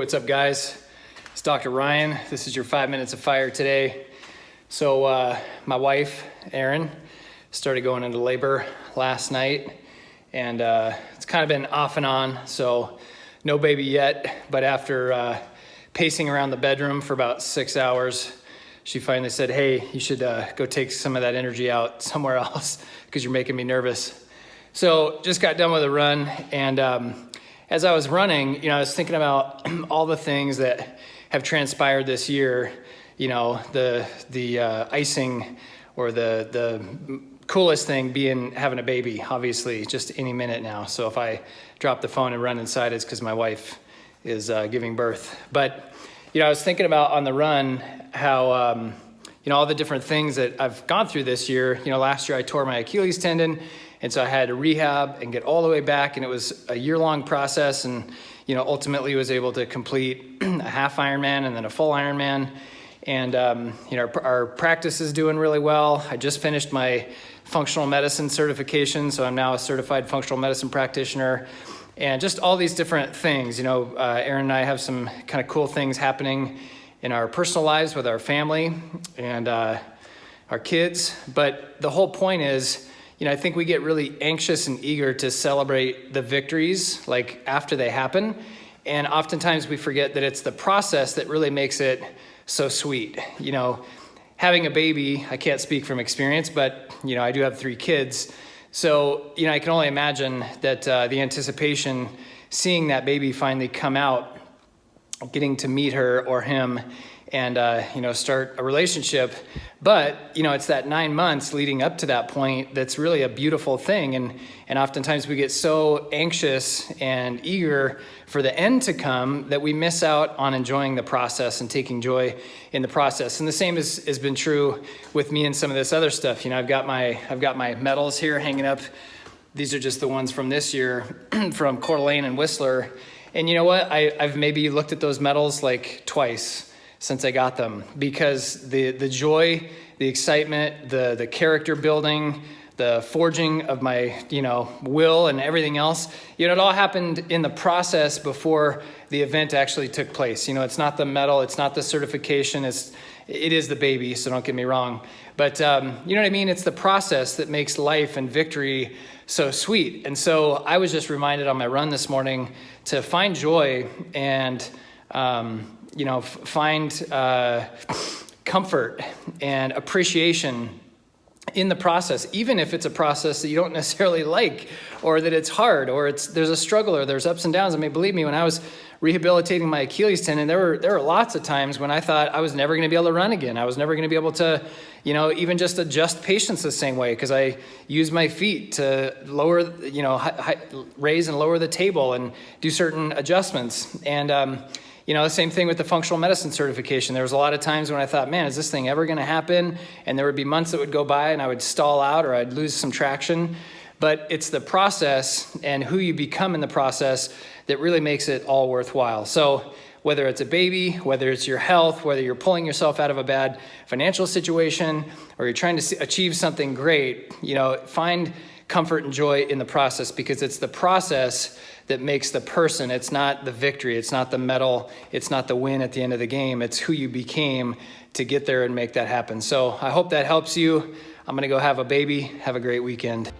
what's up guys? It's Dr. Ryan. This is your 5 minutes of fire today. So my wife, Erin, started going into labor last night, and it's kind of been off and on, so no baby yet, but after pacing around the bedroom for about 6 hours, she finally said, hey, you should go take some of that energy out somewhere else because you're making me nervous. So just got done with a run, and as I was running, I was thinking about all the things that have transpired this year. The icing, or the coolest thing being having a baby, obviously, just any minute now. So if I drop the phone and run inside, it's because my wife is giving birth. But I was thinking about on the run how all the different things that I've gone through this year. Last year I tore my Achilles tendon, and so I had to rehab and get all the way back, and it was a year-long process, and ultimately was able to complete a half Ironman and then a full Ironman. And our practice is doing really well. I just finished my functional medicine certification, so I'm now a certified functional medicine practitioner. And just all these different things. Erin and I have some kind of cool things happening in our personal lives with our family and our kids. But the whole point is, I think we get really anxious and eager to celebrate the victories, like after they happen. And oftentimes we forget that it's the process that really makes it so sweet. Having a baby, I can't speak from experience, but I do have 3 kids. So, I can only imagine that the anticipation, seeing that baby finally come out, getting to meet her or him and, start a relationship. But, it's that 9 months leading up to that point that's really a beautiful thing. And oftentimes we get so anxious and eager for the end to come that we miss out on enjoying the process and taking joy in the process. And the same has been true with me and some of this other stuff. I've got my medals here hanging up. These are just the ones from this year from Coeur d'Alene and Whistler. And you know what? I've maybe looked at those medals like twice since I got them, because the joy, the excitement, the character building, the forging of my, will and everything else, it all happened in the process before the event actually took place. It's not the medal, it's not the certification, it is the baby, so don't get me wrong. But you know what I mean? It's the process that makes life and victory so sweet. And so I was just reminded on my run this morning to find joy and, find comfort and appreciation in the process, even if it's a process that you don't necessarily like, or that it's hard, or there's a struggle, or there's ups and downs. I mean, believe me, when I was rehabilitating my Achilles tendon, there were lots of times when I thought I was never going to be able to run again. I was never going to be able to, even just adjust patience the same way, because I used my feet to lower, raise and lower the table and do certain adjustments. And the same thing with the functional medicine certification. There was a lot of times when I thought, man, is this thing ever going to happen? And there would be months that would go by and I would stall out or I'd lose some traction. But it's the process and who you become in the process that really makes it all worthwhile. So whether it's a baby, whether it's your health, whether you're pulling yourself out of a bad financial situation, or you're trying to achieve something great, find comfort and joy in the process, because it's the process that makes the person. It's not the victory. It's not the medal. It's not the win at the end of the game. It's who you became to get there and make that happen. So I hope that helps you. I'm going to go have a baby. Have a great weekend.